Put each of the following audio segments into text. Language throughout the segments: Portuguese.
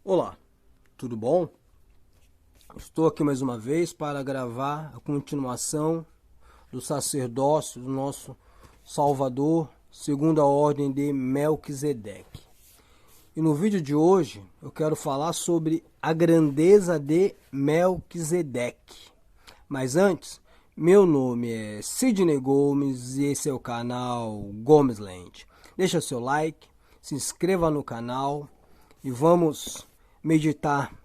Olá, tudo bom? Estou aqui mais uma vez para gravar a continuação do sacerdócio do nosso Salvador, segundo a ordem de Melquisedeque. E no vídeo de hoje eu quero falar sobre a grandeza de Melquisedeque. Mas antes, meu nome é Sidney Gomes e esse é o canal Gomes Land. Deixa seu like, se inscreva no canal e vamos meditar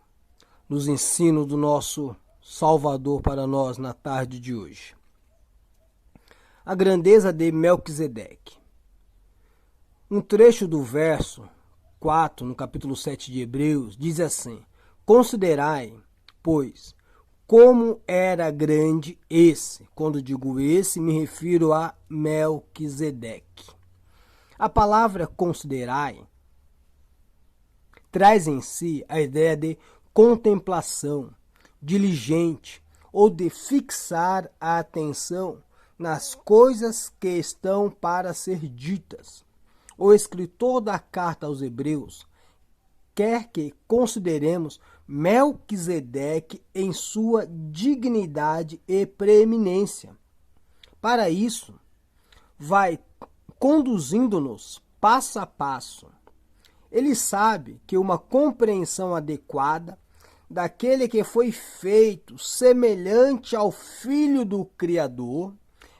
nos ensinos do nosso Salvador para nós na tarde de hoje. A grandeza de Melquisedeque. Um trecho do verso 4, no capítulo 7 de Hebreus, diz assim: Considerai, pois, como era grande esse. Quando digo esse, me refiro a Melquisedeque. A palavra considerai traz em si a ideia de contemplação, diligente ou de fixar a atenção nas coisas que estão para ser ditas. O escritor da carta aos Hebreus quer que consideremos Melquisedeque em sua dignidade e preeminência. Para isso, vai conduzindo-nos passo a passo. Ele sabe que uma compreensão adequada daquele que foi feito semelhante ao Filho do Criador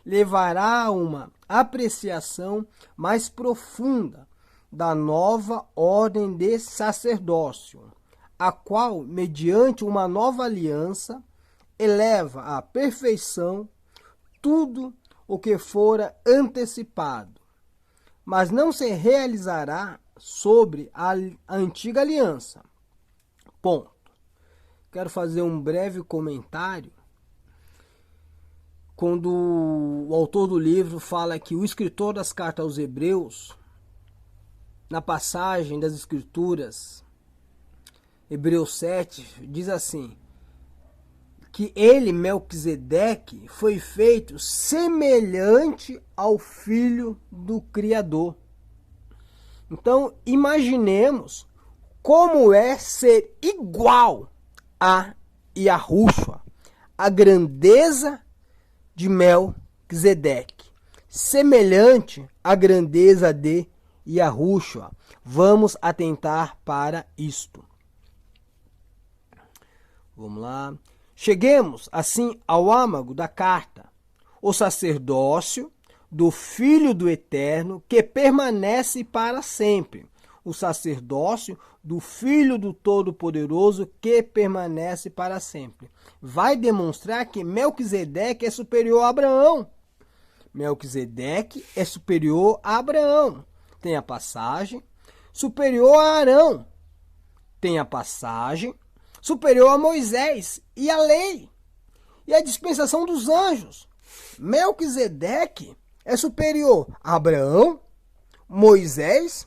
levará a uma apreciação mais profunda da nova ordem de sacerdócio, a qual, mediante uma nova aliança, eleva à perfeição tudo o que fora antecipado, mas não se realizará sobre a antiga aliança. Ponto. Quero fazer um breve comentário quando o autor do livro fala que o escritor das cartas aos Hebreus, na passagem das Escrituras, Hebreus 7, diz assim, que ele, Melquisedeque, foi feito semelhante ao Filho do Criador. Então, imaginemos como é ser igual a Yahushua, a grandeza de Melquisedeque, semelhante à grandeza de Yahushua. Vamos atentar para isto. Vamos lá. Cheguemos, assim, ao âmago da carta, o sacerdócio do Filho do Eterno, que permanece para sempre. O sacerdócio do Filho do Todo-Poderoso, que permanece para sempre. Vai demonstrar que Melquisedeque é superior a Abraão. Melquisedeque é superior a Abraão. Tem a passagem. Superior a Arão. Tem a passagem. Superior a Moisés e a lei. E a dispensação dos anjos. Melquisedeque é superior a Abraão, Moisés,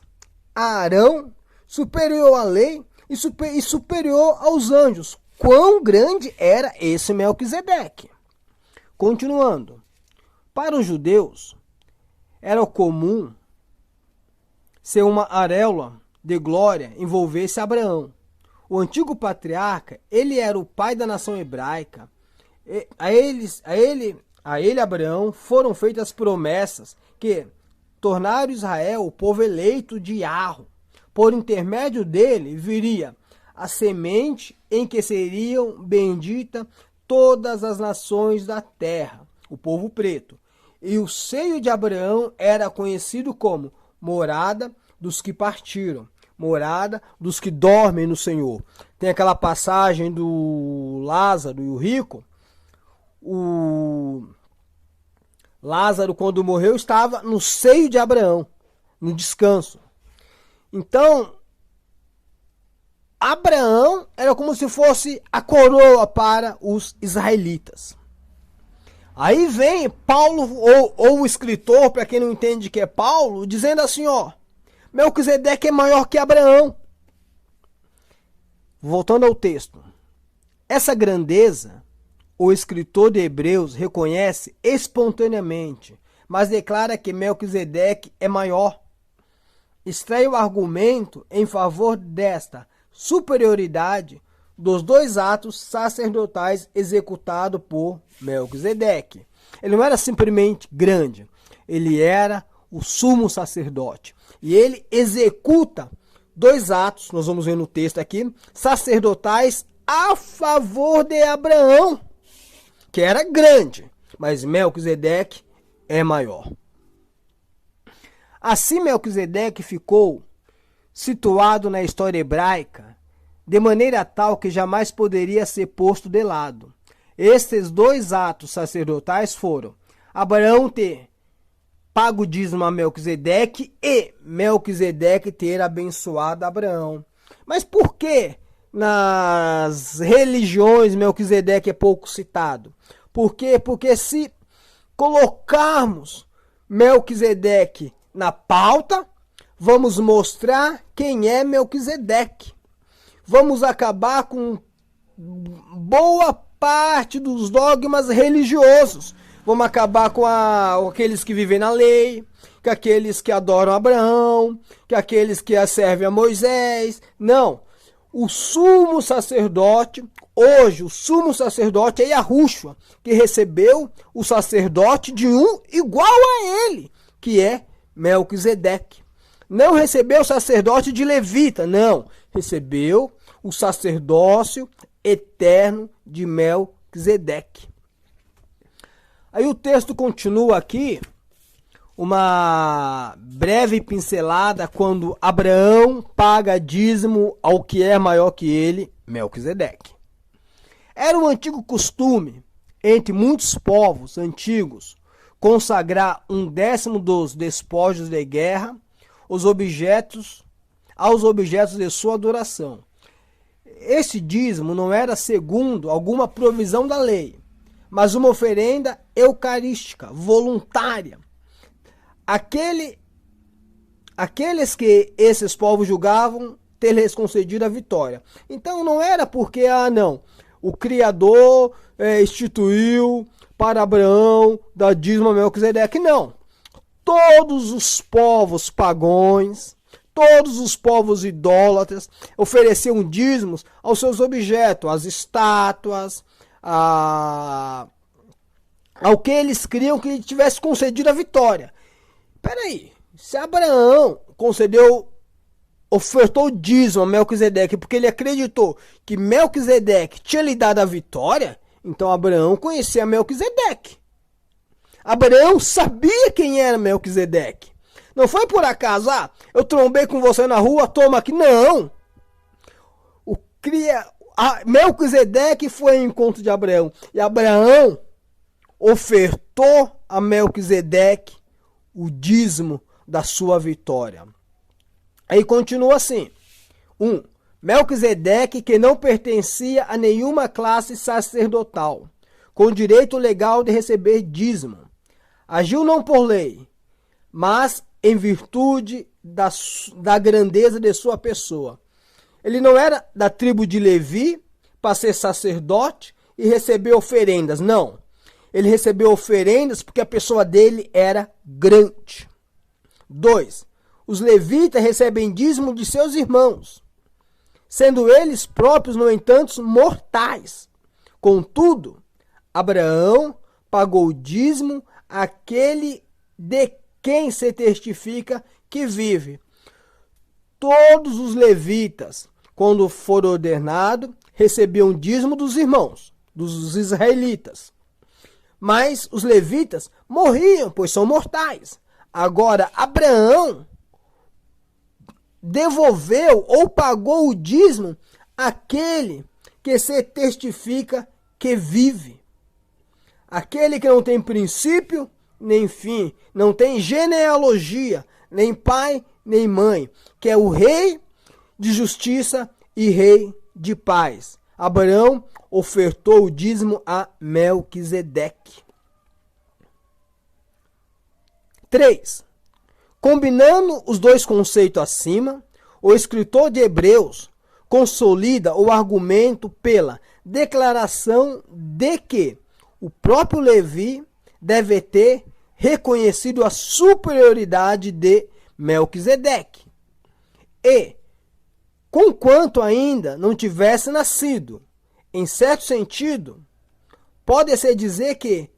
a Arão, superior à lei e superior aos anjos. Quão grande era esse Melquisedeque? Continuando. Para os judeus, era comum ser uma auréola de glória envolvesse Abraão. O antigo patriarca, ele era o pai da nação hebraica. A ele, Abraão, foram feitas promessas que tornaram Israel o povo eleito de Yahweh. Por intermédio dele viria a semente em que seriam benditas todas as nações da terra, o povo preto. E o seio de Abraão era conhecido como morada dos que partiram, morada dos que dormem no Senhor. Tem aquela passagem do Lázaro e o rico. O Lázaro, quando morreu, estava no seio de Abraão, no descanso. Então, Abraão era como se fosse a coroa para os israelitas. Aí vem Paulo, ou o escritor, para quem não entende que é Paulo, dizendo assim, ó, Melquisedeque é maior que Abraão. Voltando ao texto. Essa grandeza, o escritor de Hebreus reconhece espontaneamente, mas declara que Melquisedeque é maior. Extrai o argumento em favor desta superioridade dos dois atos sacerdotais executados por Melquisedeque. Ele não era simplesmente grande, ele era o sumo sacerdote. E ele executa dois atos, nós vamos ver no texto aqui, sacerdotais a favor de Abraão, que era grande, mas Melquisedeque é maior. Assim Melquisedeque ficou situado na história hebraica de maneira tal que jamais poderia ser posto de lado. Estes dois atos sacerdotais foram Abraão ter pago o dízimo a Melquisedeque e Melquisedeque ter abençoado Abraão. Mas por que nas religiões Melquisedeque é pouco citado? Por quê? Porque se colocarmos Melquisedeque na pauta, vamos mostrar quem é Melquisedeque. Vamos acabar com boa parte dos dogmas religiosos. Vamos acabar com aqueles que vivem na lei, com aqueles que adoram Abraão, com aqueles que servem a Moisés. Não. O sumo sacerdote, hoje o sumo sacerdote é Yahushua, que recebeu o sacerdote de um igual a ele, que é Melquisedeque. Não recebeu o sacerdote de Levita, não. Recebeu o sacerdócio eterno de Melquisedeque. Aí o texto continua aqui, uma breve pincelada quando Abraão paga dízimo ao que é maior que ele, Melquisedeque. Era um antigo costume, entre muitos povos antigos, consagrar 1/10 dos despojos de guerra aos objetos de sua adoração. Esse dízimo não era segundo alguma provisão da lei, mas uma oferenda eucarística, voluntária. Aqueles que esses povos julgavam ter-lhes concedido a vitória. Então não era porque, o Criador instituiu para Abraão dar dízimo a Melquisedeque, não. Todos os povos pagões, todos os povos idólatras ofereciam dízimos aos seus objetos, às estátuas, ao que eles criam que ele tivesse concedido a vitória. Peraí, se Abraão ofertou dízimo a Melquisedeque porque ele acreditou que Melquisedeque tinha lhe dado a vitória, então Abraão conhecia Melquisedeque. Abraão sabia quem era Melquisedeque. Não foi por acaso, eu trombei com você na rua, toma aqui. Não. Melquisedeque foi ao encontro de Abraão. E Abraão ofertou a Melquisedeque o dízimo da sua vitória. Aí continua assim. 1. Melquisedeque, que não pertencia a nenhuma classe sacerdotal, com direito legal de receber dízimo, agiu não por lei, mas em virtude da grandeza de sua pessoa. Ele não era da tribo de Levi para ser sacerdote e receber oferendas, não. Ele recebeu oferendas porque a pessoa dele era grande. 2. Os levitas recebem dízimo de seus irmãos, sendo eles próprios, no entanto, mortais. Contudo, Abraão pagou o dízimo àquele de quem se testifica que vive. Todos os levitas, quando foram ordenados, recebiam dízimo dos irmãos, dos israelitas. Mas os levitas morriam, pois são mortais. Agora, Abraão devolveu ou pagou o dízimo àquele que se testifica que vive. Aquele que não tem princípio, nem fim, não tem genealogia, nem pai, nem mãe, que é o rei de justiça e rei de paz. Abraão ofertou o dízimo a Melquisedeque. 3. Combinando os dois conceitos acima, o escritor de Hebreus consolida o argumento pela declaração de que o próprio Levi deve ter reconhecido a superioridade de Melquisedeque. E, com enquanto ainda não tivesse nascido. Em certo sentido, pode-se dizer que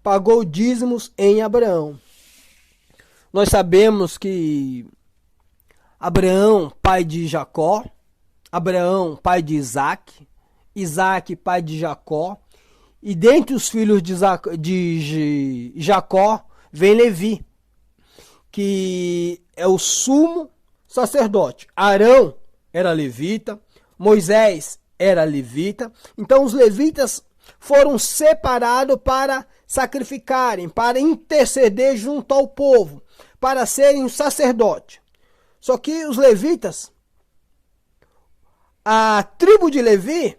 pagou dízimos em Abraão. Nós sabemos que Abraão, pai de Jacó, Abraão, pai de Isaac, Isaac, pai de Jacó, e dentre os filhos de Jacó vem Levi, que é o sumo sacerdote. Arão era levita, Moisés era levita, então os levitas foram separados para sacrificarem, para interceder junto ao povo, para serem sacerdote. Só que os levitas, a tribo de Levi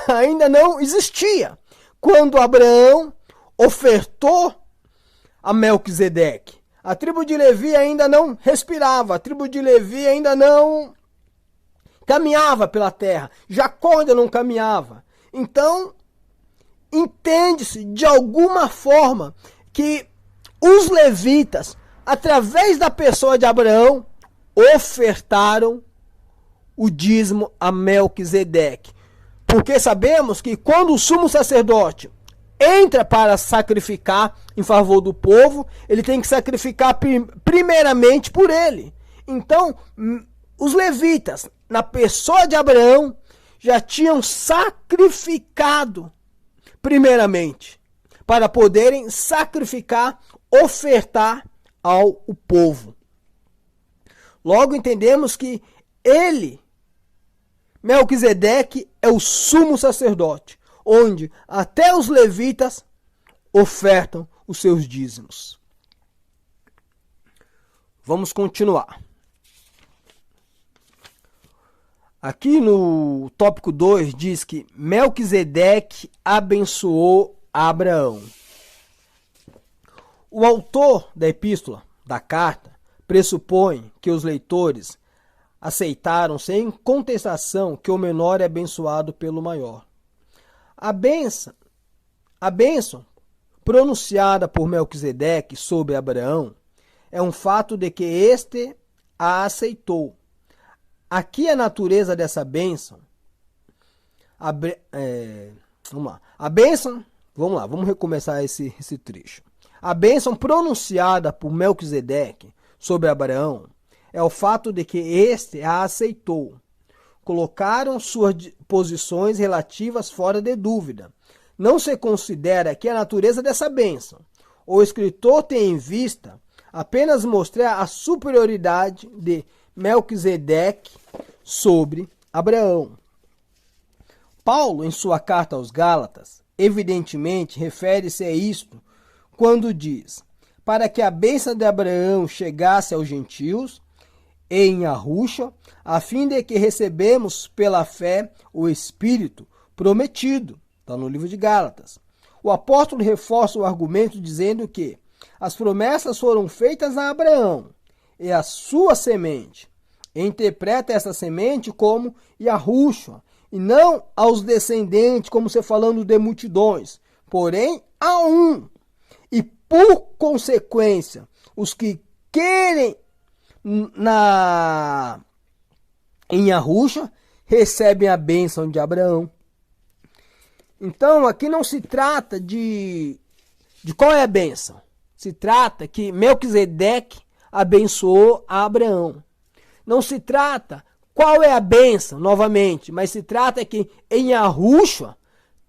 ainda não existia quando Abraão ofertou a Melquisedeque. A tribo de Levi ainda não respirava, a tribo de Levi ainda não caminhava pela terra, Jacó ainda não caminhava. Então, entende-se de alguma forma que os levitas, através da pessoa de Abraão, ofertaram o dízimo a Melquisedeque. Porque sabemos que quando o sumo sacerdote entra para sacrificar em favor do povo, ele tem que sacrificar primeiramente por ele. Então, os levitas, na pessoa de Abraão, já tinham sacrificado primeiramente, para poderem sacrificar, ofertar ao povo. Logo entendemos que ele, Melquisedeque, é o sumo sacerdote, onde até os levitas ofertam os seus dízimos. Vamos continuar. Aqui no tópico 2 diz que Melquisedeque abençoou Abraão. O autor da epístola, da carta, pressupõe que os leitores aceitaram sem contestação que o menor é abençoado pelo maior. A bênção pronunciada por Melquisedeque sobre Abraão é um fato de que este a aceitou. Aqui a natureza dessa bênção, vamos recomeçar esse trecho. A bênção pronunciada por Melquisedeque sobre Abraão é o fato de que este a aceitou. Colocaram suas posições relativas fora de dúvida. Não se considera aqui a natureza dessa bênção. O escritor tem em vista apenas mostrar a superioridade de Melquisedeque sobre Abraão. Paulo, em sua carta aos Gálatas, evidentemente refere-se a isto quando diz: para que a bênção de Abraão chegasse aos gentios em Arruxa, a fim de que recebemos pela fé o Espírito prometido. Está no livro de Gálatas. O apóstolo reforça o argumento dizendo que as promessas foram feitas a Abraão e a sua semente. Interpreta essa semente como Yahushua, e não aos descendentes, como se falando de multidões, porém a um. E por consequência, os que querem em Yahushua recebem a bênção de Abraão. Então, aqui não se trata de qual é a bênção. Se trata que Melquisedeque abençoou a Abraão. Não se trata qual é a bênção, novamente, mas se trata que em Yahushua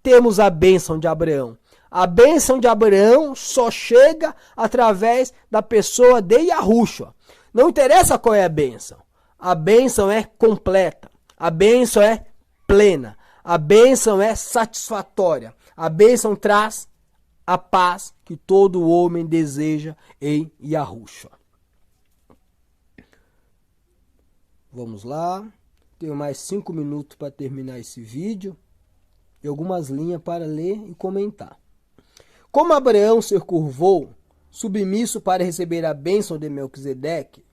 temos a bênção de Abraão. A bênção de Abraão só chega através da pessoa de Yahushua. Não interessa qual é a bênção é completa, a bênção é plena, a bênção é satisfatória, a bênção traz a paz que todo homem deseja em Yahushua. Vamos lá, tenho mais 5 minutos para terminar esse vídeo e algumas linhas para ler e comentar. Como Abraão se curvou, submisso para receber a bênção de Melquisedeque,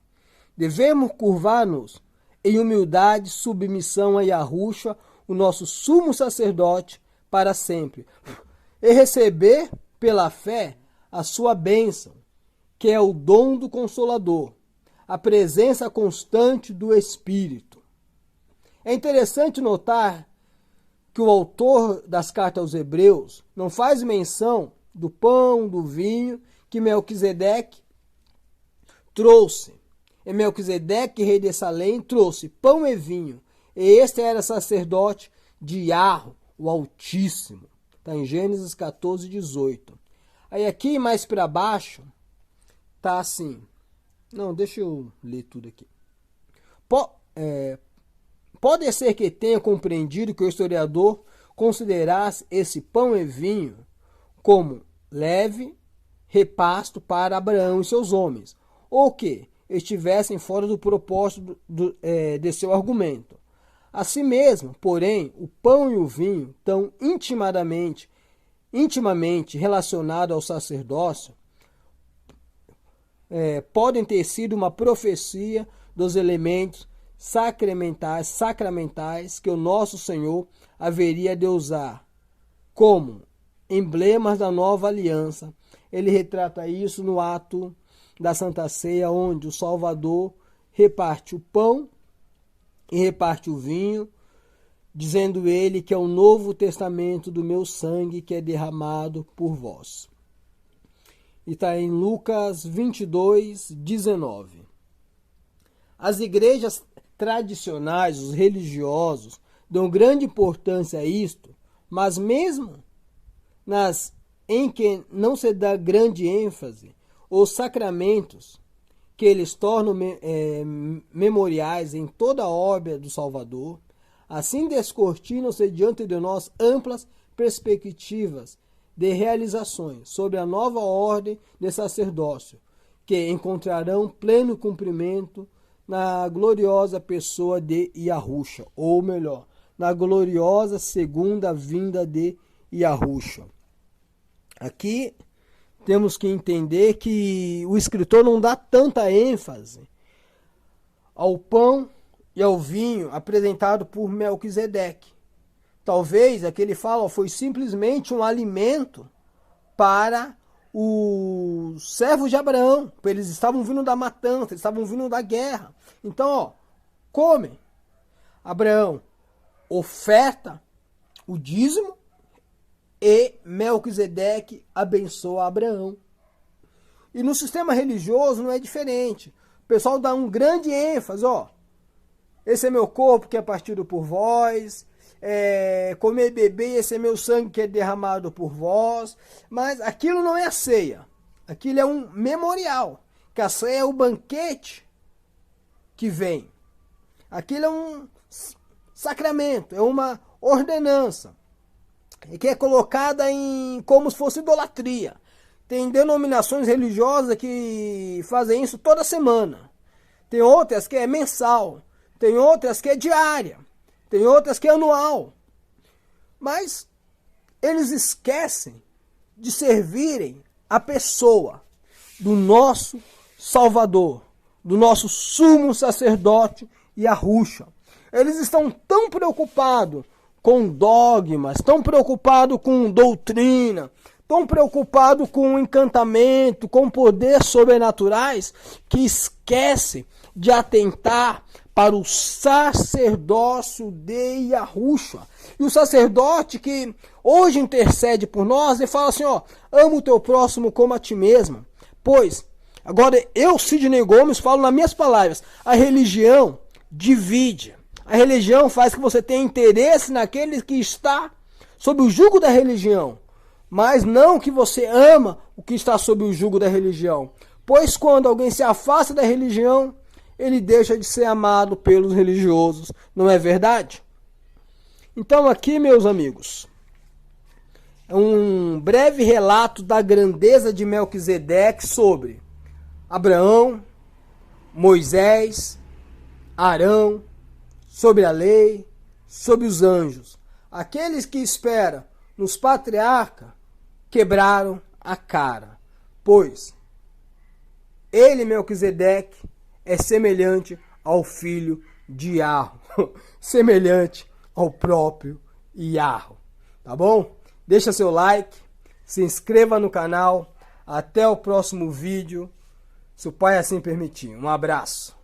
devemos curvar-nos em humildade, submissão a Yahushua, o nosso sumo sacerdote, para sempre, e receber pela fé a sua bênção, que é o dom do Consolador, a presença constante do Espírito. É interessante notar que o autor das cartas aos Hebreus não faz menção do pão, do vinho que Melquisedeque trouxe. E Melquisedeque, rei de Salém, trouxe pão e vinho. E este era sacerdote de Iahve, o Altíssimo. Está em Gênesis 14, 18. Aí aqui mais para baixo, tá assim. Não, deixa eu ler tudo aqui. Pode ser que tenha compreendido que o historiador considerasse esse pão e vinho como leve repasto para Abraão e seus homens, ou que estivessem fora do propósito de seu argumento. Assim mesmo, porém, o pão e o vinho, tão intimamente relacionados ao sacerdócio, podem ter sido uma profecia dos elementos sacramentais que o nosso Senhor haveria de usar como emblemas da nova aliança. Ele retrata isso no ato da Santa Ceia, onde o Salvador reparte o pão e reparte o vinho, dizendo ele que é o novo testamento do meu sangue que é derramado por vós. E está em Lucas 22, 19. As igrejas tradicionais, os religiosos, dão grande importância a isto, mas mesmo nas em que não se dá grande ênfase, os sacramentos que eles tornam memoriais em toda a obra do Salvador, assim descortinam-se diante de nós amplas perspectivas de realizações sobre a nova ordem de sacerdócio, que encontrarão pleno cumprimento na gloriosa pessoa de Yahushua, ou melhor, na gloriosa segunda vinda de Yahushua. Aqui temos que entender que o escritor não dá tanta ênfase ao pão e ao vinho apresentado por Melquisedeque. Talvez aquele fala foi simplesmente um alimento para os servos de Abraão. Eles estavam vindo da matança, eles estavam vindo da guerra. Então, comem. Abraão oferta o dízimo e Melquisedeque abençoa Abraão. E no sistema religioso não é diferente. O pessoal dá um grande ênfase, esse é meu corpo que é partido por vós, comer e beber, esse é meu sangue que é derramado por vós. Mas aquilo não é a ceia. Aquilo é um memorial. Que a ceia é o banquete que vem. Aquilo é um sacramento, é uma ordenança. Que é colocada como se fosse idolatria. Tem denominações religiosas que fazem isso toda semana. Tem outras que é mensal. Tem outras que é diária. Tem outras que é anual. Mas eles esquecem de servirem a pessoa do nosso Salvador, do nosso sumo sacerdote Yahushua. Eles estão tão preocupados com dogmas, tão preocupados com doutrina, tão preocupados com encantamento, com poderes sobrenaturais, que esquece de atentar para o sacerdócio de Yahushua. E o sacerdote que hoje intercede por nós e fala assim, ama o teu próximo como a ti mesmo. Pois, agora eu, Sidney Gomes, falo nas minhas palavras, a religião divide. A religião faz que você tenha interesse naquele que está sob o jugo da religião, mas não que você ama o que está sob o jugo da religião. Pois quando alguém se afasta da religião, ele deixa de ser amado pelos religiosos, não é verdade? Então aqui, meus amigos, é um breve relato da grandeza de Melquisedeque sobre Abraão, Moisés, Arão, sobre a lei, sobre os anjos. Aqueles que esperam nos patriarcas quebraram a cara, pois ele, Melquisedeque, é semelhante ao filho de Iarro, semelhante ao próprio Iarro. Tá bom? Deixa seu like, se inscreva no canal. Até o próximo vídeo, se o Pai assim permitir. Um abraço.